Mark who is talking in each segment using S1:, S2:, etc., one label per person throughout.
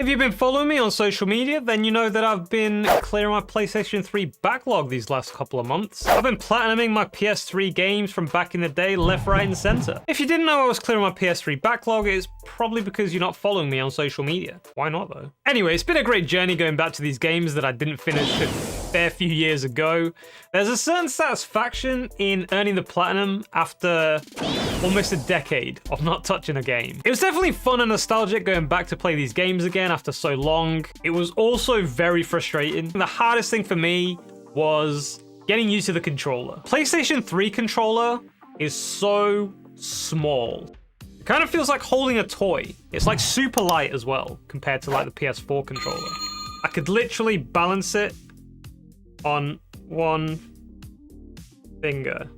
S1: If you've been following me on social media, then you know that I've been clearing my PlayStation 3 backlog these last couple of months. I've been platinuming my PS3 games from back in the day, left, right, and center. If you didn't know I was clearing my PS3 backlog, it's probably because you're not following me on social media. Why not, though? Anyway, it's been a great journey going back to these games that I didn't finish a fair few years ago. There's a certain satisfaction in earning the platinum after almost a decade of not touching a game. It was definitely fun and nostalgic going back to play these games again after so long. It was also very frustrating. The hardest thing for me was getting used to the controller. PlayStation 3 controller is so small. It kind of feels like holding a toy. It's like super light as well compared to like the PS4 controller. I could literally balance it on one finger.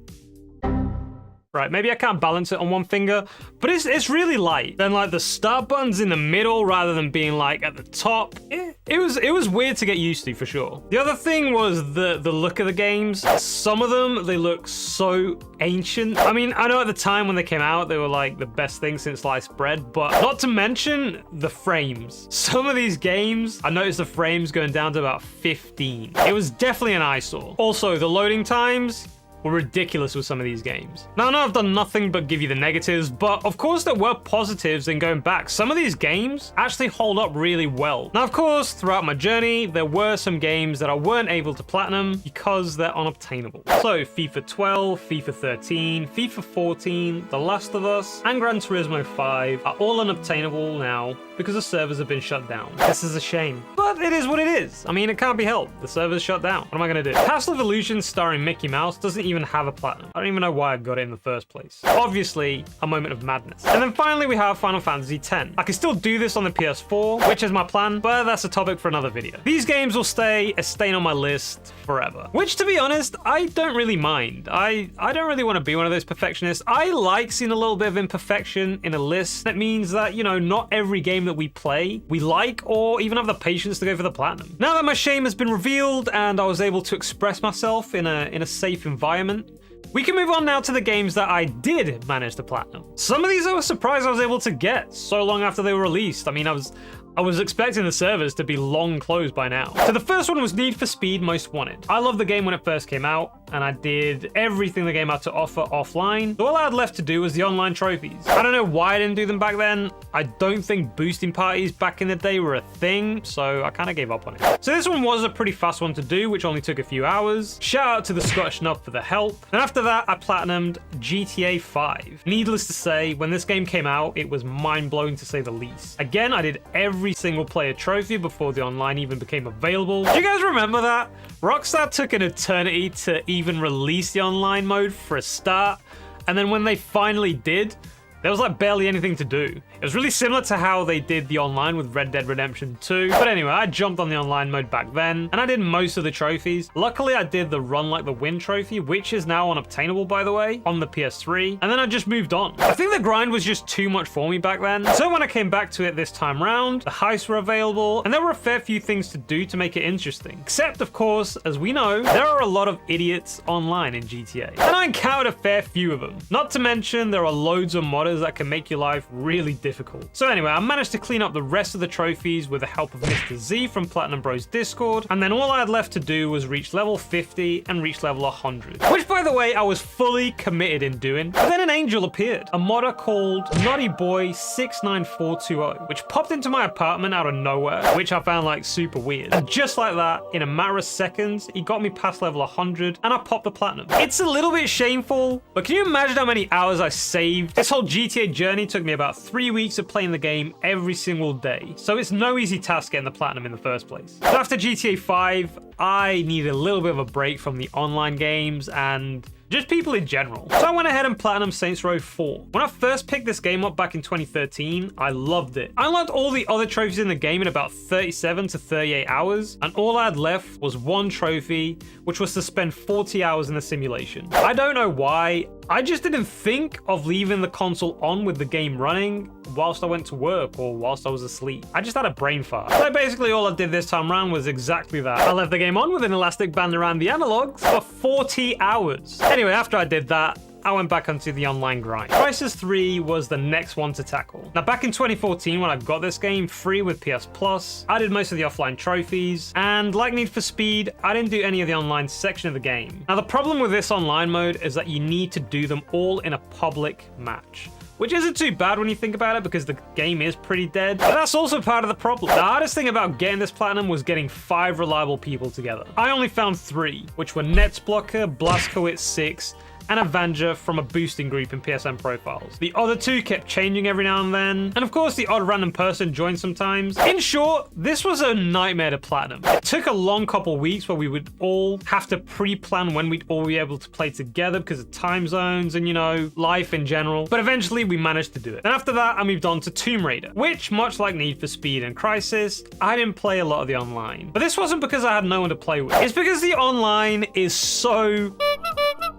S1: Right, maybe I can't balance it on one finger, but it's really light. Then like the start button's in the middle rather than being like at the top. It was weird to get used to for sure. The other thing was the look of the games. Some of them, they look so ancient. I mean, I know at the time when they came out, they were like the best thing since sliced bread, but not to mention the frames. Some of these games, I noticed the frames going down to about 15. It was definitely an eyesore. Also, the loading times were ridiculous with some of these games. Now, I know I've done nothing but give you the negatives, but of course there were positives in going back. Some of these games actually hold up really well. Now, of course, throughout my journey, there were some games that I weren't able to platinum because they're unobtainable. So FIFA 12, FIFA 13, FIFA 14, The Last of Us, and Gran Turismo 5 are all unobtainable now because the servers have been shut down. This is a shame, but it is what it is. I mean, it can't be helped. The server's shut down. What am I gonna do? Castle of Illusion starring Mickey Mouse doesn't even have a platinum. I don't even know why I got it in the first place. Obviously, a moment of madness. And then finally, we have Final Fantasy X. I can still do this on the PS4, which is my plan, but that's a topic for another video. These games will stay a stain on my list forever, which, to be honest, I don't really mind. I don't really want to be one of those perfectionists. I like seeing a little bit of imperfection in a list. That means that, you know, not every game that we play, we like, or even have the patience to go for the platinum. Now that my shame has been revealed and I was able to express myself in a safe environment, we can move on now to the games that I did manage to platinum. Some of these I was surprised I was able to get so long after they were released. I mean, I was expecting the servers to be long closed by now. So the first one was Need for Speed Most Wanted. I loved the game when it first came out, and I did everything the game had to offer offline. So all I had left to do was the online trophies. I don't know why I didn't do them back then. I don't think boosting parties back in the day were a thing, so I kind of gave up on it. So this one was a pretty fast one to do, which only took a few hours. Shout out to the Scottish Nub for the help. And after that, I platinumed GTA 5. Needless to say, when this game came out, it was mind-blowing to say the least. Again, I did every single player trophy before the online even became available. Do you guys remember that? Rockstar took an eternity to even release the online mode for a start, and then when they finally did, there was like barely anything to do. It was really similar to how they did the online with Red Dead Redemption 2. But anyway, I jumped on the online mode back then, and I did most of the trophies. Luckily, I did the Run Like the Wind trophy, which is now unobtainable, by the way, on the PS3. And then I just moved on. I think the grind was just too much for me back then. So when I came back to it this time round, the heists were available, and there were a fair few things to do to make it interesting. Except, of course, as we know, there are a lot of idiots online in GTA. And I encountered a fair few of them. Not to mention, there are loads of modders that can make your life really difficult. So anyway, I managed to clean up the rest of the trophies with the help of Mr. Z from Platinum Bros Discord, and then all I had left to do was reach level 50 and reach level 100, which, by the way, I was fully committed in doing. But then an angel appeared, a modder called Naughty Boy 69420, which popped into my apartment out of nowhere, which I found like super weird. And just like that, in a matter of seconds, he got me past level 100 and I popped the platinum. It's a little bit shameful, but can you imagine how many hours I saved? This whole GTA journey took me about 3 weeks of playing the game every single day, so it's no easy task getting the platinum in the first place. So after GTA 5, I needed a little bit of a break from the online games and just people in general. So I went ahead and platinum Saints Row 4. When I first picked this game up back in 2013, I loved it. I unlocked all the other trophies in the game in about 37 to 38 hours, and all I had left was one trophy, which was to spend 40 hours in the simulation. I don't know why. I just didn't think of leaving the console on with the game running whilst I went to work or whilst I was asleep. I just had a brain fart. So basically all I did this time around was exactly that. I left the game on with an elastic band around the analogs for 40 hours. Anyway, after I did that, I went back onto the online grind. Crysis 3 was the next one to tackle. Now, back in 2014, when I got this game free with PS Plus, I did most of the offline trophies, and like Need for Speed, I didn't do any of the online section of the game. Now, the problem with this online mode is that you need to do them all in a public match, which isn't too bad when you think about it because the game is pretty dead, but that's also part of the problem. The hardest thing about getting this platinum was getting 5 reliable people together. I only found 3, which were Netsblocker, Blazkowicz 6, and Avenger from a boosting group in PSN profiles. The other 2 kept changing every now and then, and of course the odd random person joined sometimes. In short, this was a nightmare to platinum. It took a long couple weeks where we would all have to pre-plan when we'd all be able to play together because of time zones and, you know, life in general, but eventually we managed to do it. And after that, I moved on to Tomb Raider, which, much like Need for Speed and Crysis, I didn't play a lot of the online. But this wasn't because I had no one to play with. It's because the online is so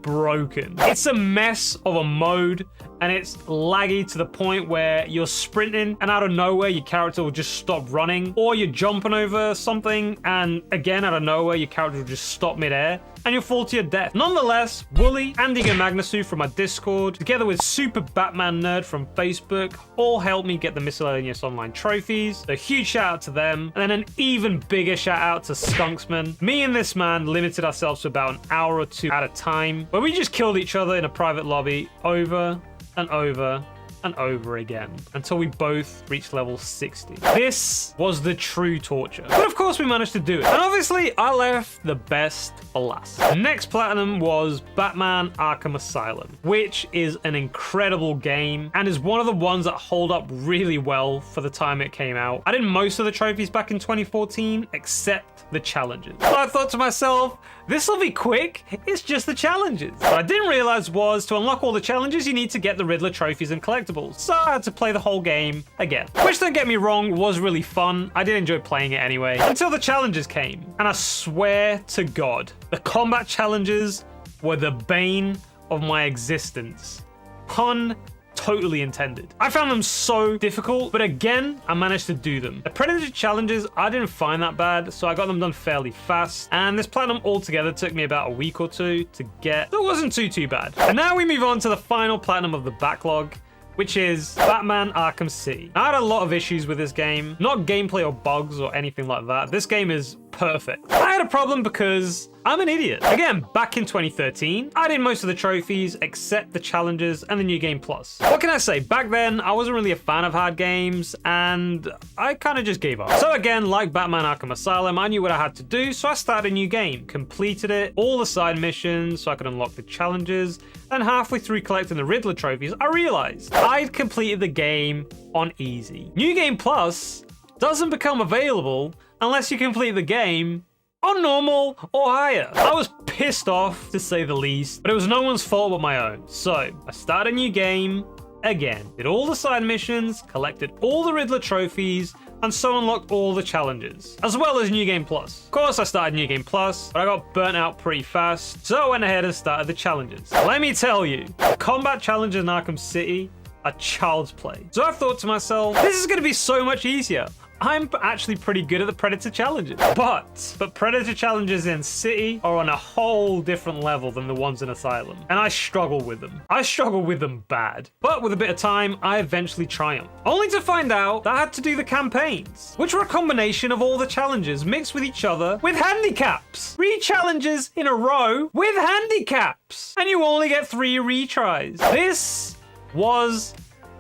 S1: broken. It's a mess of a mode, and it's laggy to the point where you're sprinting and out of nowhere your character will just stop running, or you're jumping over something and again out of nowhere your character will just stop midair and you'll fall to your death. Nonetheless, Wooly, Andy Magnasu from my Discord, together with Super Batman Nerd from Facebook, all helped me get the miscellaneous online trophies. A huge shout out to them, and then an even bigger shout out to Skunksman. Me and this man limited ourselves to about an hour or 2 at a time, where we just killed each other in a private lobby over and over and over again until we both reached level 60. This was the true torture. But of course we managed to do it. And obviously I left the best for last. The next platinum was Batman Arkham Asylum, which is an incredible game and is one of the ones that hold up really well for the time it came out. I did most of the trophies back in 2014 except the challenges. So I thought to myself, this will be quick, it's just the challenges. What I didn't realize was to unlock all the challenges, you need to get the Riddler trophies and collectibles. So I had to play the whole game again. Which, don't get me wrong, was really fun. I did enjoy playing it anyway, until the challenges came. And I swear to God, the combat challenges were the bane of my existence. Pun totally intended. I found them so difficult, but again, I managed to do them. The Predator challenges, I didn't find that bad, so I got them done fairly fast, and this platinum altogether took me about a week or 2 to get. So it wasn't too bad. And now we move on to the final platinum of the backlog, which is Batman Arkham City. I had a lot of issues with this game, not gameplay or bugs or anything like that. This game is perfect. I had a problem because I'm an idiot. Again, back in 2013, I did most of the trophies except the challenges and the New Game Plus. What can I say? Back then, I wasn't really a fan of hard games and I kind of just gave up. So again, like Batman Arkham Asylum, I knew what I had to do, so I started a new game, completed it, all the side missions so I could unlock the challenges, and halfway through collecting the Riddler trophies, I realized I'd completed the game on easy. New Game Plus doesn't become available unless you complete the game on normal or higher. I was pissed off, to say the least, but it was no one's fault but my own. So I started a new game again, did all the side missions, collected all the Riddler trophies, and so unlocked all the challenges, as well as New Game Plus. Of course, I started New Game Plus, but I got burnt out pretty fast, so I went ahead and started the challenges. Let me tell you, the combat challenges in Arkham City are child's play. So I thought to myself, this is going to be so much easier. I'm actually pretty good at the Predator challenges. But Predator challenges in City are on a whole different level than the ones in Asylum. And I struggle with them. I struggle with them bad. But with a bit of time, I eventually triumphed. Only to find out that I had to do the campaigns, which were a combination of all the challenges mixed with each other with handicaps. 3 challenges in a row with handicaps. And you only get 3 retries. This was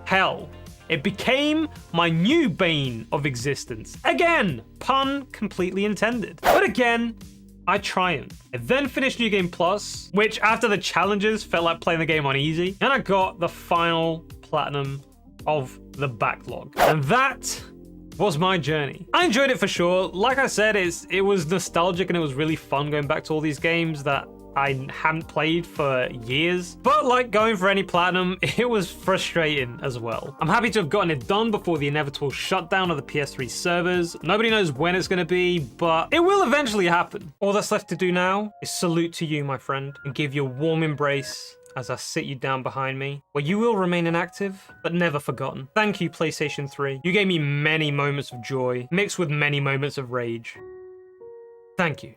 S1: hell. It became my new bane of existence. Again, pun completely intended. But again, I triumphed. I then finished New Game Plus, which after the challenges felt like playing the game on easy, and I got the final platinum of the backlog. And that was my journey. I enjoyed it for sure. Like I said, it was nostalgic and it was really fun going back to all these games that I hadn't played for years. But like going for any platinum, it was frustrating as well. I'm happy to have gotten it done before the inevitable shutdown of the PS3 servers. Nobody knows when it's going to be, but it will eventually happen. All that's left to do now is salute to you, my friend, and give you a warm embrace as I sit you down behind me, where you will remain inactive, but never forgotten. Thank you, PlayStation 3. You gave me many moments of joy, mixed with many moments of rage. Thank you.